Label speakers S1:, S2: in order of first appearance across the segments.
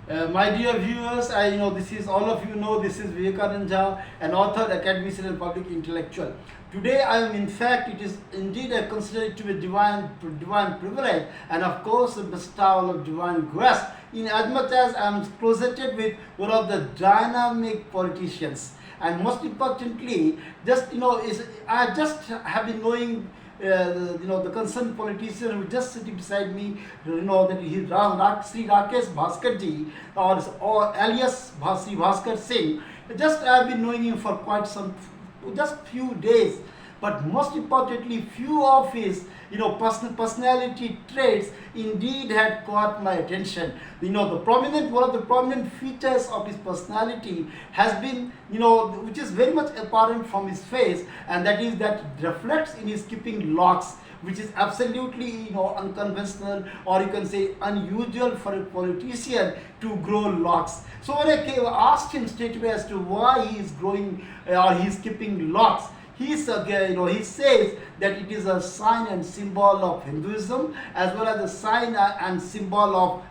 S1: My dear viewers, this is all of you know this is Vivekanand Jha, an author, academician, and public intellectual. Today, I am in fact, it is indeed I consider it to be divine privilege, and of course, a bestowal of divine grace. In as much as I am closeted with one of the dynamic politicians, and most importantly, I just have been knowing the concerned politician who just sitting beside me, that he Sri Rakesh Bhaskar ji, or alias Shri Bhaskar Singh. Just I have been knowing him for quite some, just few days, but most importantly, few of his personality traits indeed had caught my attention. One of the prominent features of his personality has been, which is very much apparent from his face, and that is that it reflects in his keeping locks, which is absolutely unconventional, or you can say unusual for a politician to grow locks. So when I asked him straight away as to why he is growing or he is keeping locks, he says that it is a sign and symbol of Hinduism, as well as a sign and symbol of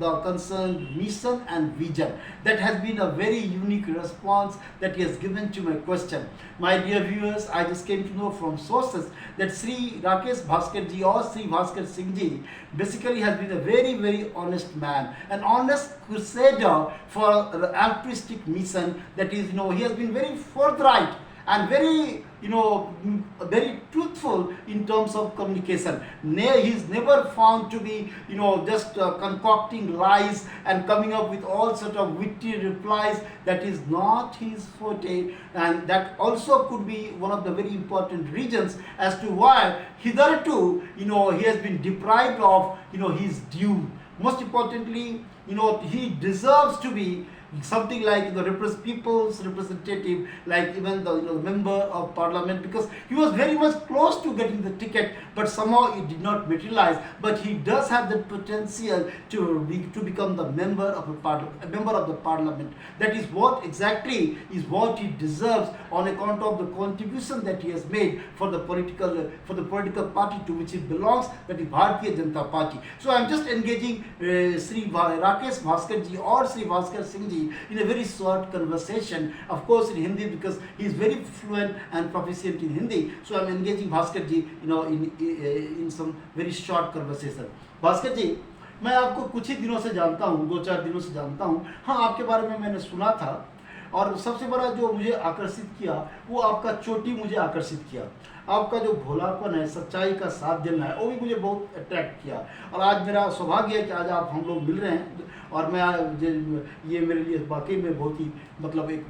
S1: the concerned mission and vision. That has been a very unique response that he has given to my question. My dear viewers, I just came to know from sources that Sri Rakesh Bhaskar ji or Sri Bhaskar Singh ji basically has been a very, very honest man, an honest crusader for altruistic mission. That is, he has been very forthright and very very truthful in terms of communication. He's never found to be just concocting lies and coming up with all sort of witty replies. That is not his forte, and that also could be one of the very important reasons as to why hitherto he has been deprived of his due. Most importantly, he deserves to be something like the people's representative, like even the member of parliament, because he was very much close to getting the ticket, but somehow it did not materialize. But he does have the potential to become the member of the parliament. That is what exactly is what he deserves on account of the contribution that he has made for the political party to which he belongs, that is Bharatiya Janata Party. So I am just engaging Sri Rakesh Bhaskar ji or Sri Bhaskar Singh ji in a very short conversation, of course in Hindi, because he is very fluent and proficient in Hindi. So I am engaging Bhaskar ji in some very short conversation. Bhaskar ji, मैं आपको कुछ ही दिनों से जानता हूँ, 2-4 दिनों से जानता हूँ. हाँ, आपके बारे में मैंने सुना था, और सबसे बड़ा जो मुझे आकर्षित किया वो आपका चोटी मुझे आकर्षित किया. आपका जो भोलापन है, सच्चाई का साथ देना है, वो भी मुझे बहुत अट्रैक्ट किया. और आज मेरा सौभाग्य है कि आज हम लोग मिल रहे हैं, और मैं ये मेरे लिए वाकई में बहुत ही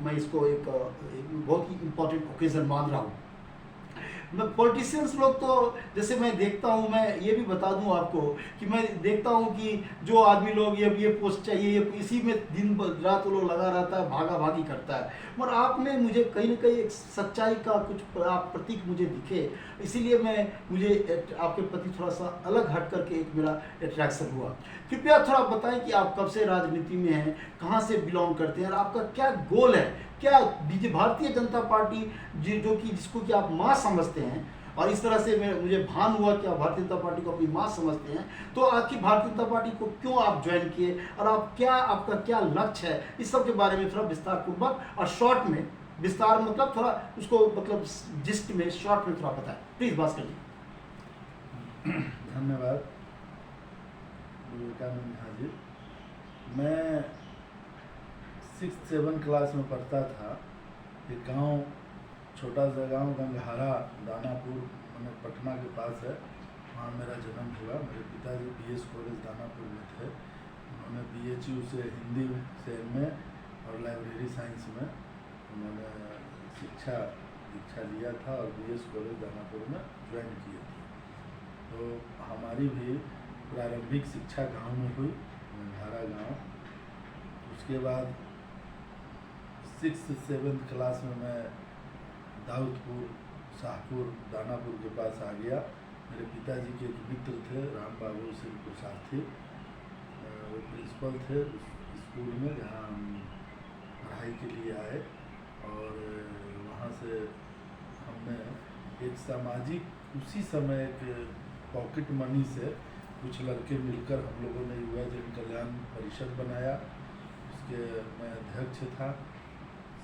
S1: मैं इसको एक बहुत ही इम्पोर्टेंट ओकेज़न मान रहा हूँ. मैं पॉलिटिशियंस लोग तो जैसे मैं देखता हूँ, मैं ये भी बता दूँ आपको कि मैं देखता हूँ कि जो आदमी लोग ये पोस्ट चाहिए, ये इसी में दिन रात वो लोग लगा रहता है, भागा भागी करता है. मगर आप में मुझे कहीं ना कहीं एक सच्चाई का कुछ आप प्रतीक मुझे दिखे, इसीलिए मुझे आपके प्रति थोड़ा सा अलग हट करके एक मेरा अट्रैक्शन हुआ. कृपया थोड़ा बताएं कि आप कब से राजनीति में हैं, कहाँ से बिलोंग करते हैं, और आपका क्या गोल है, क्या भारतीय जनता पार्टी जिसको कि आप माँ समझते हैं, और इस तरह से मुझे भान हुआ कि आप भारतीय जनता पार्टी को अपनी माँ समझते हैं, तो आखिर भारतीय जनता पार्टी को क्यों आप ज्वाइन किए, और आपका क्या लक्ष्य है, इस सब के बारे में थोड़ा विस्तार पूर्वक और शॉर्ट में, विस्तार थोड़ा उसको जिस्ट में शॉर्ट में थोड़ा बताएं प्लीज भास्कर जी.
S2: धन्यवाद विवेकानंद झा जी. मैं 6-7 क्लास में पढ़ता था. एक गांव, छोटा सा गांव गंगहारा, दानापुर, मैंने पटना के पास है, वहाँ मेरा जन्म हुआ. मेरे पिताजी BS कॉलेज दानापुर में थे. उन्होंने BHU से हिंदी से MA और लाइब्रेरी साइंस में उन्होंने दीक्षा लिया था, और BS कॉलेज दानापुर में ज्वाइन किए थे. तो हमारी भी प्रारंभिक शिक्षा गांव में हुई, गंगहारा गांव. उसके बाद 6th-7th क्लास में मैं दाऊदपुर, शाहपुर, दानापुर के पास आ गया. मेरे पिताजी के एक मित्र थे, राम बाबू सिंह प्रसाद थे, वो प्रिंसिपल थे उस स्कूल में जहाँ हम पढ़ाई के लिए आए. और वहाँ से हमने एक सामाजिक उसी समय एक पॉकेट मनी से कुछ लड़के मिलकर हम लोगों ने युवा जन कल्याण परिषद परिषद बनाया, उसके मैं अध्यक्ष था,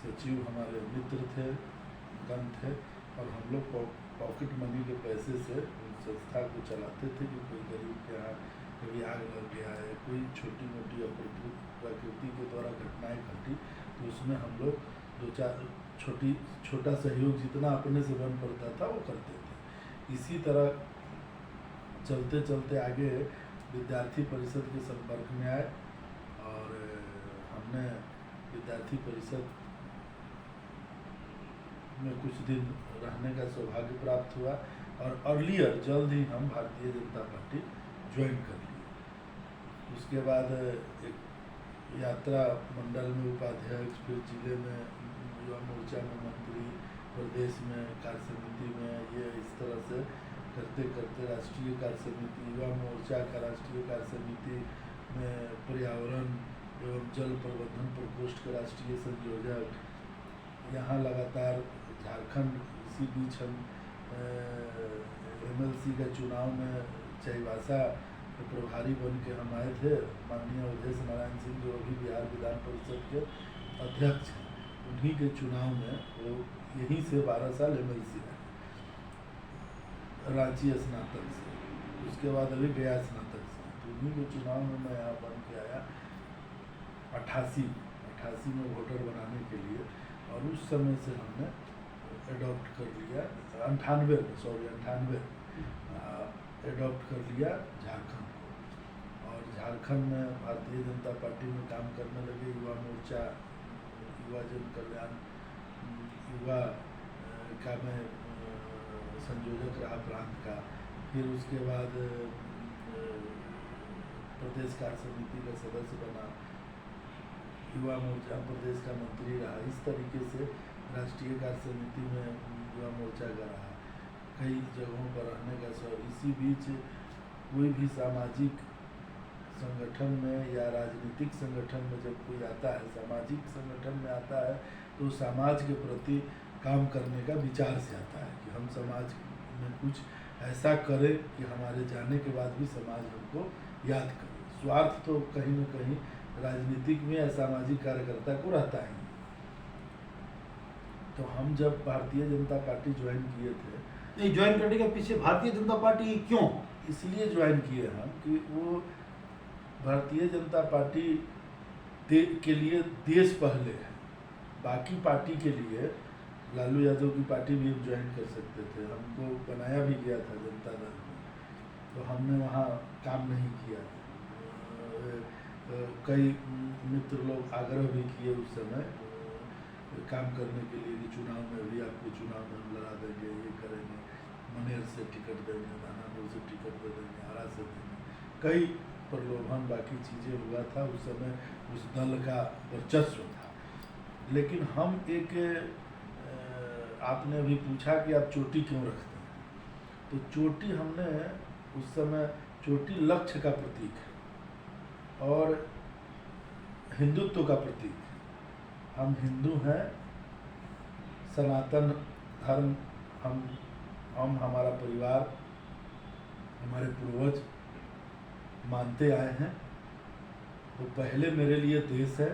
S2: सचिव हमारे मित्र थे, गण थे, और हम लोग पॉकेट मनी के पैसे से उस संस्था को चलाते थे कि कोई गरीब के यहाँ कभी आग लग गया है, कोई छोटी मोटी प्रकृति के द्वारा घटनाएं घटी, तो उसमें हम लोग दो चार छोटा सहयोग जितना अपने से बन पड़ता था वो करते थे। इसी तरह चलते चलते आगे विद्यार्थी परिषद के संपर्क में आए, और हमने विद्यार्थी परिषद में कुछ दिन रहने का सौभाग्य प्राप्त हुआ, और अर्लियर जल्द ही हम भारतीय जनता पार्टी ज्वाइन कर लिए। उसके बाद एक यात्रा मंडल में उपाध्यक्ष, फिर जिले में युवा मोर्चा में मंत्री, प्रदेश में कार्य समिति में, ये इस तरह से करते करते राष्ट्रीय कार्य समिति, युवा मोर्चा का राष्ट्रीय कार्य समिति में पर्यावरण एवं जल प्रबंधन प्रकोष्ठ का राष्ट्रीय संयोजक, यहाँ लगातार झारखंड, इसी बीच हम MLC का चुनाव में चाईबासा प्रभारी बन के हम आए थे। माननीय अवधेश नारायण सिंह जो अभी बिहार विधान परिषद के अध्यक्ष हैं, उन्हीं के चुनाव में वो यहीं से 12 साल MLC रहे, रांची स्नातक से, उसके बाद अभी गया स्नातक से, तो उन्हीं के चुनाव में मैं यहाँ बन के आया 88 में वोटर बनाने के लिए, और उस समय से हमने एडॉप्ट कर लिया 98 एडॉप्ट कर लिया झारखंड को, और झारखंड में भारतीय जनता पार्टी में काम करने लगे। युवा मोर्चा, युवा जन कल्याण, युवा का मैं संयोजक रहा प्रांत का, फिर उसके बाद प्रदेश कार्य समिति का सदस्य बना, युवा मोर्चा प्रदेश का मंत्री रहा। इस तरीके से राष्ट्रीय कार्य समिति में युवा मोर्चा का रहा, कई जगहों पर रहने का सब। इसी बीच कोई भी सामाजिक संगठन में या राजनीतिक संगठन में जब कोई आता है, सामाजिक संगठन में आता है, तो समाज के प्रति काम करने का विचार से आता है कि हम समाज में कुछ ऐसा करें कि हमारे जाने के बाद भी समाज हमको याद करे। स्वार्थ तो कहीं न कहीं राजनीतिक में या सामाजिक कार्यकर्ता को रहता ही। तो हम जब भारतीय जनता पार्टी ज्वाइन किए थे,
S1: ये ज्वाइन करने के पीछे भारतीय जनता पार्टी क्यों?
S2: इसलिए ज्वाइन किए हम कि वो भारतीय जनता पार्टी के लिए देश पहले है। बाकी पार्टी के लिए लालू यादव की पार्टी भी हम ज्वाइन कर सकते थे, हमको बनाया भी गया था जनता दल में, तो हमने वहाँ काम नहीं किया। कई मित्र लोग आग्रह भी किए उस समय काम करने के लिए कि चुनाव में भी आपको चुनाव में हम लड़ा देंगे, ये करेंगे, मनेर से टिकट देंगे, दानापुर से टिकट दे देंगे, आरा से देंगे, कई प्रलोभन बाकी चीज़ें हुआ था। उस समय उस दल का वर्चस्व था। लेकिन हम एक आपने अभी पूछा कि आप चोटी क्यों रखते हैं, तो चोटी हमने उस समय, चोटी लक्ष्य का प्रतीक है और हिंदुत्व का प्रतीक है। हम हिंदू हैं, सनातन धर्म हम हमारा परिवार, हमारे पूर्वज मानते आए हैं। तो पहले मेरे लिए देश है,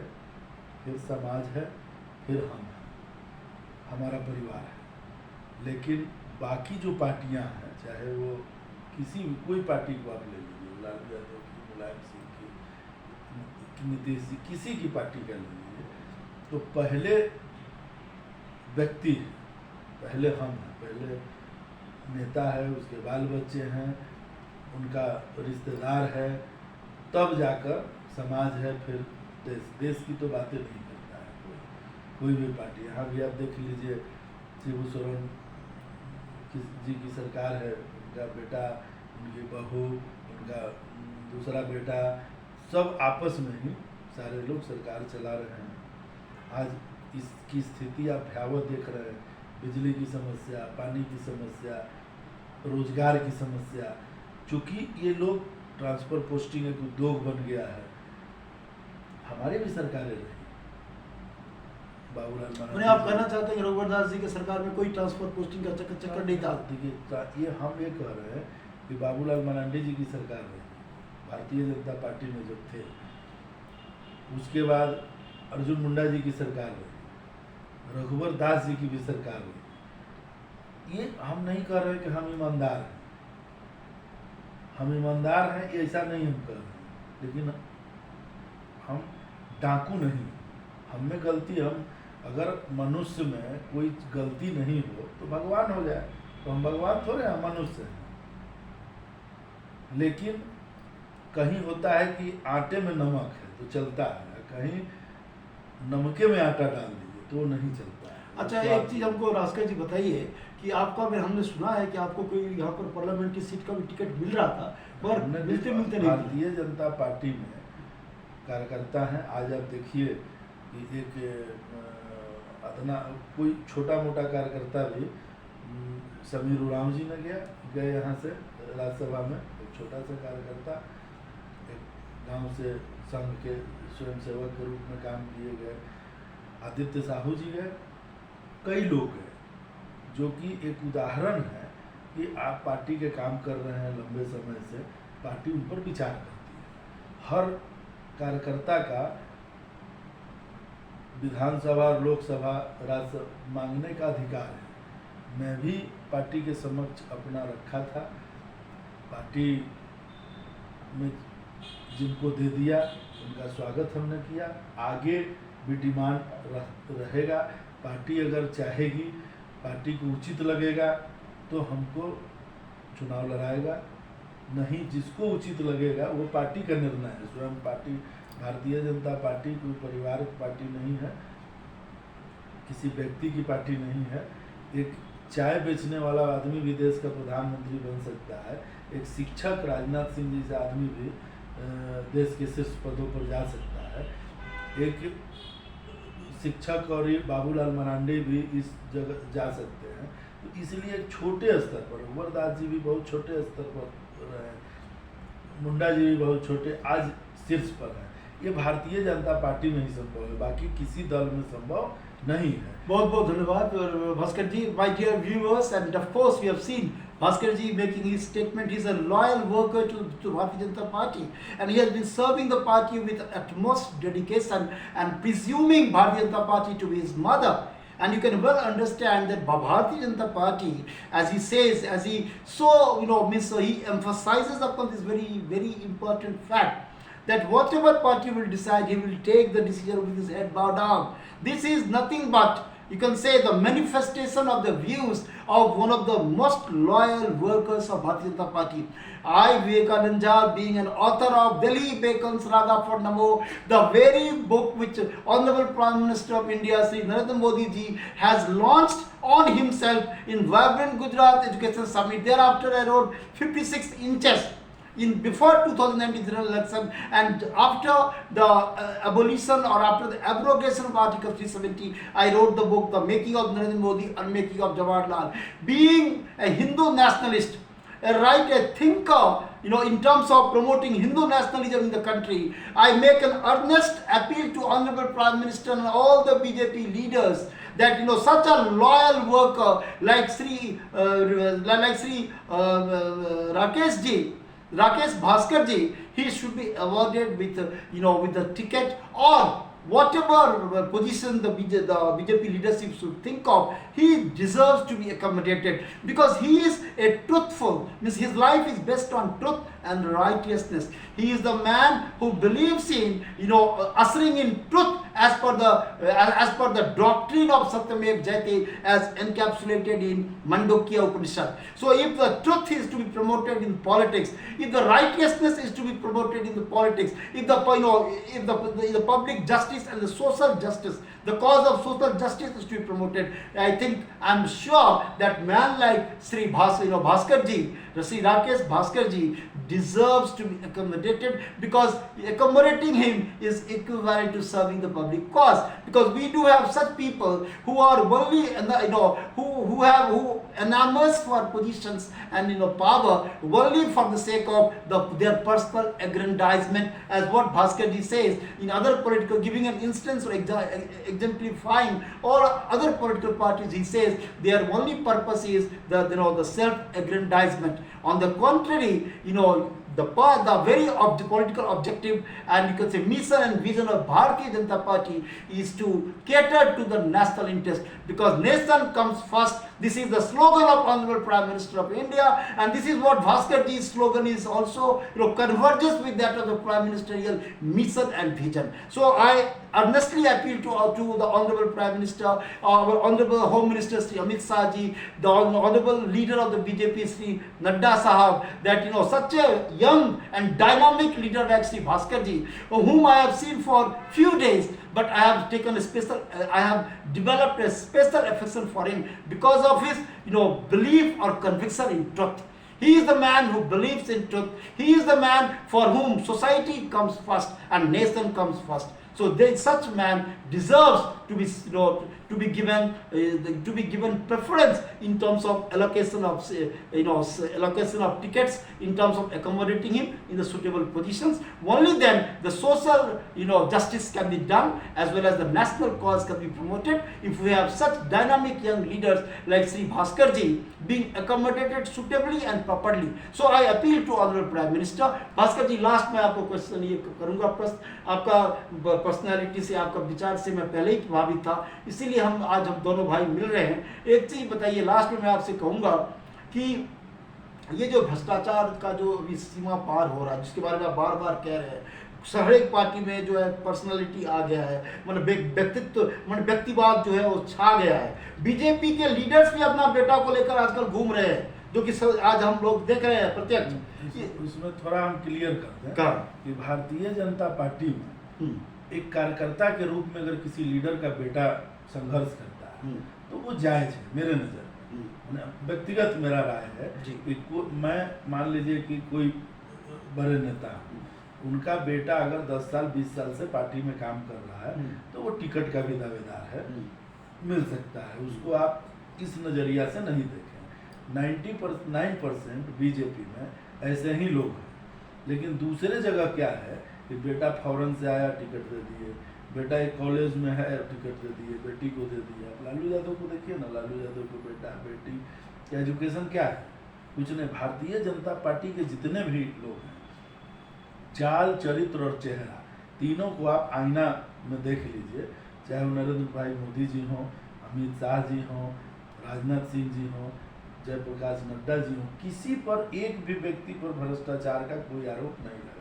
S2: फिर समाज है, फिर हम हैं, हमारा परिवार है। लेकिन बाकी जो पार्टियां हैं, चाहे वो कोई पार्टी को आप ले लीजिए, लालू यादव की, मुलायम सिंह की, नीतीश जी, किसी की पार्टी का ले लीजिए, तो पहले व्यक्ति, पहले हम हैं, पहले नेता है, उसके बाल बच्चे हैं, उनका रिश्तेदार है, तब जाकर समाज है, फिर देश की तो बातें नहीं करता है कोई भी पार्टी। यहाँ भी आप देख लीजिए, शिबू सोरेन जी की सरकार है, उनका बेटा, उनकी बहू, उनका दूसरा बेटा, सब आपस में ही सारे लोग सरकार चला रहे हैं। आज इसकी स्थिति आप भयावह देख रहे हैं, बिजली की समस्या, पानी की समस्या, रोजगार की समस्या। चूँकि ये लोग ट्रांसफ़र पोस्टिंग एक उद्योग बन गया है, हमारी भी सरकारें रही, बाबूलाल
S1: आप कहना चाहते हैं कि रघुवर दास जी की सरकार में कोई ट्रांसफर पोस्टिंग का चक्कर नहीं था?
S2: देखिए, ये हम ये कह रहे हैं कि बाबूलाल मरांडी जी की सरकार रही, भारतीय जनता पार्टी में जब थे, उसके बाद अर्जुन मुंडा जी की सरकार रही, रघुवर दास जी की भी सरकार रही। ये हम नहीं कह रहे कि हम ईमानदार हैं, हम ईमानदार हैं ये ऐसा नहीं हम कह रहे हैं, लेकिन हम डाकू नहीं, हम में गलती, हम अगर मनुष्य में कोई गलती नहीं हो तो भगवान हो जाए, तो हम भगवान थोड़े हैं, मनुष्य हैं। लेकिन कहीं होता है कि आटे में नमक है तो चलता है, कहीं नमके में आटा डाल दीजिए तो नहीं चलता है।
S1: अच्छा,
S2: तो
S1: एक चीज हमको भास्कर जी बताइए कि आपका भी हमने सुना है कि आपको कोई यहाँ पर पार्लियामेंट की सीट का भी टिकट मिल रहा था, पर मिलते मिलते नहीं।
S2: भारतीय जनता पार्टी में कार्यकर्ता हैं, आज आप देखिए कि एक अदना कोई छोटा मोटा कार्यकर्ता भी समीर उरांव जी ने गए यहाँ से राज्यसभा में, एक छोटा सा कार्यकर्ता, एक गांव से संघ के स्वयंसेवक के रूप में काम किए गए, आदित्य साहू जी गए, कई लोग गए, जो कि एक उदाहरण है कि आप पार्टी के काम कर रहे हैं लंबे समय से, पार्टी उन पर विचार करती है। हर कार्यकर्ता का विधानसभा और लोकसभा राज्यसभा मांगने का अधिकार है। मैं भी पार्टी के समक्ष अपना रखा था, पार्टी में जिनको दे दिया उनका स्वागत हमने किया, आगे भी डिमांड रहेगा। पार्टी अगर चाहेगी, पार्टी को उचित लगेगा तो हमको चुनाव लड़ाएगा, नहीं जिसको उचित लगेगा वो पार्टी का निर्णय है। स्वयं पार्टी, भारतीय जनता पार्टी कोई पारिवारिक पार्टी नहीं है, किसी व्यक्ति की पार्टी नहीं है। एक चाय बेचने वाला आदमी भी देश का प्रधानमंत्री बन सकता है, एक शिक्षक राजनाथ सिंह जी से आदमी भी देश के शीर्ष पदों पर जा सकता है, एक शिक्षक और ये बाबूलाल मरांडी भी इस जगह जा सकते हैं। तो इसलिए एक छोटे स्तर पर, रघुवरदास जी भी बहुत छोटे स्तर पर रहे, मुंडा जी भी बहुत छोटे, आज शीर्ष पर है। ये भारतीय जनता पार्टी में ही संभव है, बाकी किसी दल में संभव नहीं है।
S1: बहुत बहुत धन्यवाद Bhaskar ji. My dear viewers, and of course we have seen Bhaskar ji making his statement. He is a loyal worker to Bharatiya Janata Party, and he has been serving the party with utmost dedication and presuming Bharatiya Janata Party to be his mother. And you can well understand that Bharatiya Janata Party, as he says, as he he emphasizes upon this very important fact that whatever party will decide, he will take the decision with his head bowed down. This is nothing but, you can say, the manifestation of the views of one of the most loyal workers of Bharatiya Janata Party. I, Vivekanand Jha, being an author of Delhi Beacons Radha for Namo, the very book which Honorable Prime Minister of India, Shri Narendra Modi ji, has launched on himself in Vibrant Gujarat Education Summit. Thereafter I wrote 56 inches in before 2019 general election, and after the abolition or after the abrogation of Article 370, I wrote the book The Making of Narendra Modi, Unmaking of Jawaharlal. Being a Hindu nationalist, a thinker, in terms of promoting Hindu nationalism in the country, I make an earnest appeal to Honorable Prime Minister and all the BJP leaders that such a loyal worker like Shri Rakesh Bhaskar ji, he should be awarded with the ticket, or whatever position the BJP leadership should think of. He deserves to be accommodated because he is a truthful, means his life is based on truth and righteousness. He is the man who believes in ushering in truth as per the doctrine of Satyamev Jayate as encapsulated in Mandukya Upanishad. So if the truth is to be promoted in politics, if the righteousness is to be promoted in the politics, if the public justice and the social justice, the cause of social justice is to be promoted, I'm sure that man like Shri Bhaskar ji, Shri Rakesh Bhaskar ji, deserves to be accommodated, because accommodating him is equivalent to serving the public cause. Because we do have such people who are only who enamours for positions and power only for the sake of their personal aggrandizement, as what Bhaskar ji says in other political, giving an instance or exemplifying all other political parties. He says their only purpose is the self aggrandizement. On the contrary, the very political objective, and you can say mission and vision of Bharatiya Janata Party is to cater to the national interest, because nation comes first. This is the slogan of Honorable Prime Minister of India, and this is what Bhaskarji's slogan is also, converges with that of the Prime Ministerial mission and vision. So I earnestly appeal to the Honorable Prime Minister, our Honorable Home Minister Shri Amit Shah ji, the Honorable Leader of the BJP Shri Nadda Sahab, that such a young and dynamic leader like Shri Bhaskar ji, whom I have seen for few days, but I have I have developed a special affection for him because of his, belief or conviction in truth. He is the man who believes in truth. He is the man for whom society comes first and nation comes first. So such man deserves to be given preference in terms of allocation of tickets, in terms of accommodating him in the suitable positions. Only then the social justice can be done, as well as the national cause can be promoted, if we have such dynamic young leaders like Shri Bhaskar ji being accommodated suitably and properly. So I appeal to Honorable Prime Minister. Bhaskar ji, last में आपको question ये करूंगा, प्रश्न आपका personality से, आपका विचार से मैं पहले ही प्रभावित था, इसीलिए हम दोनों भाई मिल रहे हैं. एक चीज बताइए, लास्ट में मैं आपसे कहूंगा कि ये जो भ्रष्टाचार का जो अभी सीमा पार हो रहा है, जिसके बारे में आप बार बार कह रहे हैं, हर एक पार्टी में जो है पर्सनालिटी आ गया है, व्यक्तिवाद जो है वो छा गया है. बीजेपी के लीडर्स भी अपना बेटा को लेकर आजकल घूम रहे हैं, जो कि आज हम लोग देख रहे हैं प्रत्यक्ष.
S2: इसमें थोड़ा हम क्लियर करते हैं कि भारतीय जनता पार्टी में एक कार्यकर्ता के रूप में अगर किसी लीडर का बेटा संघर्ष करता है तो वो जायज है मेरे नजर में. व्यक्तिगत मेरा राय है कि मैं मान लीजिए कि कोई बड़े नेता, उनका बेटा अगर 10 साल 20 साल से पार्टी में काम कर रहा है तो वो टिकट का भी दावेदार है, मिल सकता है. उसको आप इस नजरिया से नहीं देखें. 99% बीजेपी में ऐसे ही लोग हैं. लेकिन दूसरे जगह क्या है कि बेटा फॉरेन से आया, टिकट दे दिए, बेटा एक कॉलेज में है, टिकट दे दिए, बेटी को दे दिया. लालू यादव को देखिए ना, लालू यादव को बेटा बेटी का एजुकेशन क्या है, कुछ नहीं. भारतीय जनता पार्टी के जितने भी लोग हैं, चाल, चरित्र और चेहरा तीनों को आप आईना में देख लीजिए, चाहे वो नरेंद्र भाई मोदी जी हों, अमित शाह जी हों, राजनाथ सिंह जी हों, जयप्रकाश नड्डा जी हों, किसी पर एक भी व्यक्ति पर भ्रष्टाचार का कोई आरोप नहीं लगा.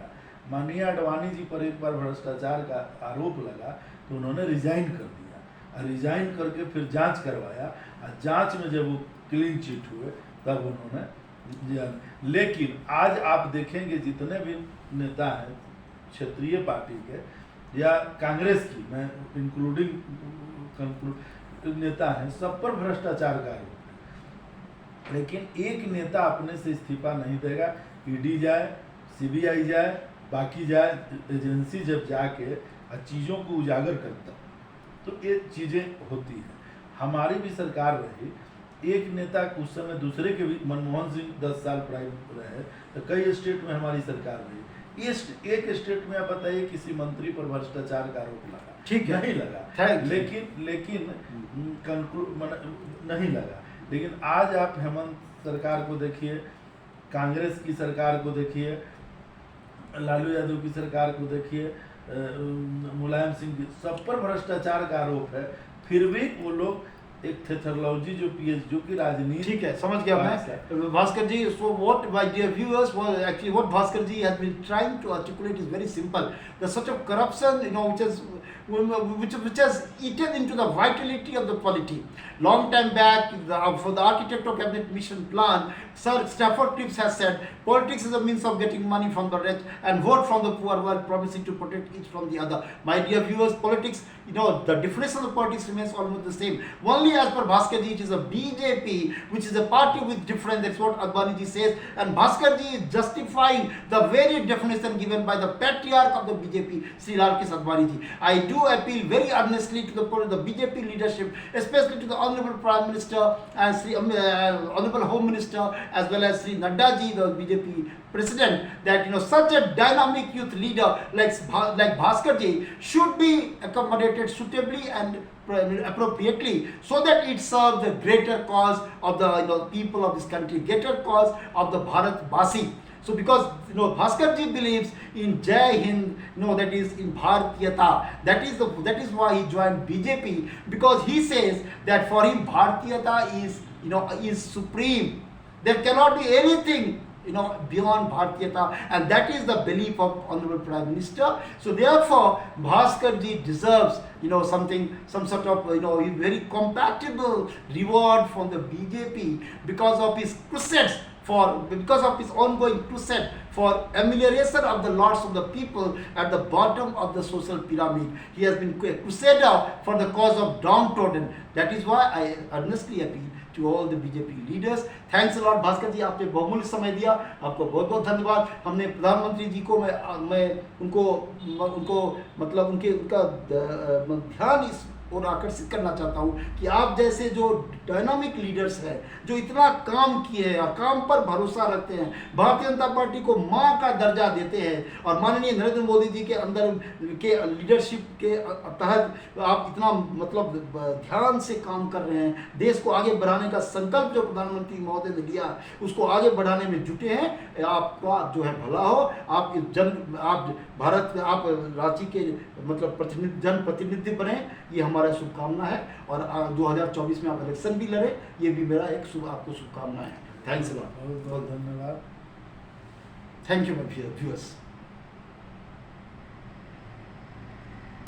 S2: माननीय अडवाणी जी पर एक बार भ्रष्टाचार का आरोप लगा तो उन्होंने रिजाइन कर दिया, और रिजाइन करके फिर जांच करवाया, और जांच में जब वो क्लीन चिट हुए तब उन्होंने. लेकिन आज आप देखेंगे जितने भी नेता हैं क्षेत्रीय पार्टी के या कांग्रेस की, मैं इंक्लूडिंग नेता हैं, सब पर भ्रष्टाचार का आरोप है. लेकिन एक नेता अपने से इस्तीफा नहीं देगा. ईडी जाए, सीबीआई जाए, बाकी जाए, एजेंसी जब जाके चीज़ों को उजागर करता तो ये चीज़ें होती हैं. हमारी भी सरकार रही, एक नेता उस समय दूसरे के भी, मनमोहन सिंह 10 साल प्राइम रहे तो कई स्टेट में हमारी सरकार रही. एक स्टेट में आप बताइए किसी मंत्री पर भ्रष्टाचार का आरोप लगा? ठीक नहीं लगा. लेकिन नहीं लगा. लेकिन आज आप हेमंत सरकार को देखिए, कांग्रेस की सरकार को देखिए, लालू यादव की सरकार को देखिए, मुलायम सिंह की, सब पर भ्रष्टाचार का आरोप है. फिर भी वो लोग एक थेथोलॉजी जो जो की राजनीति. ठीक है, समझ गया मैं. भास्कर जी, so what my dear viewers, actually what Bhaskar ji has been trying to articulate is very simple. The such of corruption, which has eaten into the vitality of the polity. Long time back, for the architect of cabinet mission plan, Sir Stafford Cripps has said, politics is a means of getting money from the rich and vote from the poor while promising to protect each from the other. My dear viewers, politics, the definition of politics remains almost the same. Only as per Bhaskar ji, it is a BJP, which is a party with difference. That's what Advani ji says. And Bhaskar ji is justifying the very definition given by the patriarch of the BJP, Shri Rakesh Bhaskar ji. I do appeal very earnestly to the BJP leadership, especially to the Honorable Prime Minister and Honorable Home Minister, as well as Shri Nadda ji, the BJP President, that such a dynamic youth leader like Bhaskar ji should be accommodated suitably and appropriately, so that it serves the greater cause of the people of this country, greater cause of the Bharat Basi.
S1: So because Bhaskar ji believes in Jai Hind, that is in Bharatiyata. That is why he joined BJP, because he says that for him Bharatiyata is supreme. There cannot be anything beyond Bharatiyata, and that is the belief of Honorable Prime Minister. So therefore, Bhaskar ji deserves some sort of very compatible reward from the BJP because of his crusades because of his ongoing crusade for amelioration of the lots of the people at the bottom of the social pyramid. He has been a crusader for the cause of downtrodden. That is why I earnestly appeal to all the BJP leaders. Thanks a lot Bhaskar जी, आपने बहुमूल्य समय दिया, आपको बहुत बहुत धन्यवाद. हमने प्रधानमंत्री जी को मैं उनको मतलब उनका ध्यान इस और आकर्षित करना चाहता हूँ कि आप जैसे जो डायनामिक लीडर्स हैं, जो इतना काम किए हैं और काम पर भरोसा रखते हैं, भारतीय जनता पार्टी को माँ का दर्जा देते हैं, और माननीय नरेंद्र मोदी जी के अंदर के लीडरशिप के तहत आप इतना मतलब ध्यान से काम कर रहे हैं, देश को आगे बढ़ाने का संकल्प जो प्रधानमंत्री महोदय ने लिया उसको आगे बढ़ाने में जुटे हैं. आपका जो है भला हो. आप भारत, आप रांची के मतलब जनप्रतिनिधि बने, ये हमारा शुभकामना है. और 2024 में आप इलेक्शन भी लड़े, ये भी मेरा एक आपको शुभकामना है. Thanks a lot.
S2: बहुत बहुत धन्यवाद.
S1: Thank you my viewers.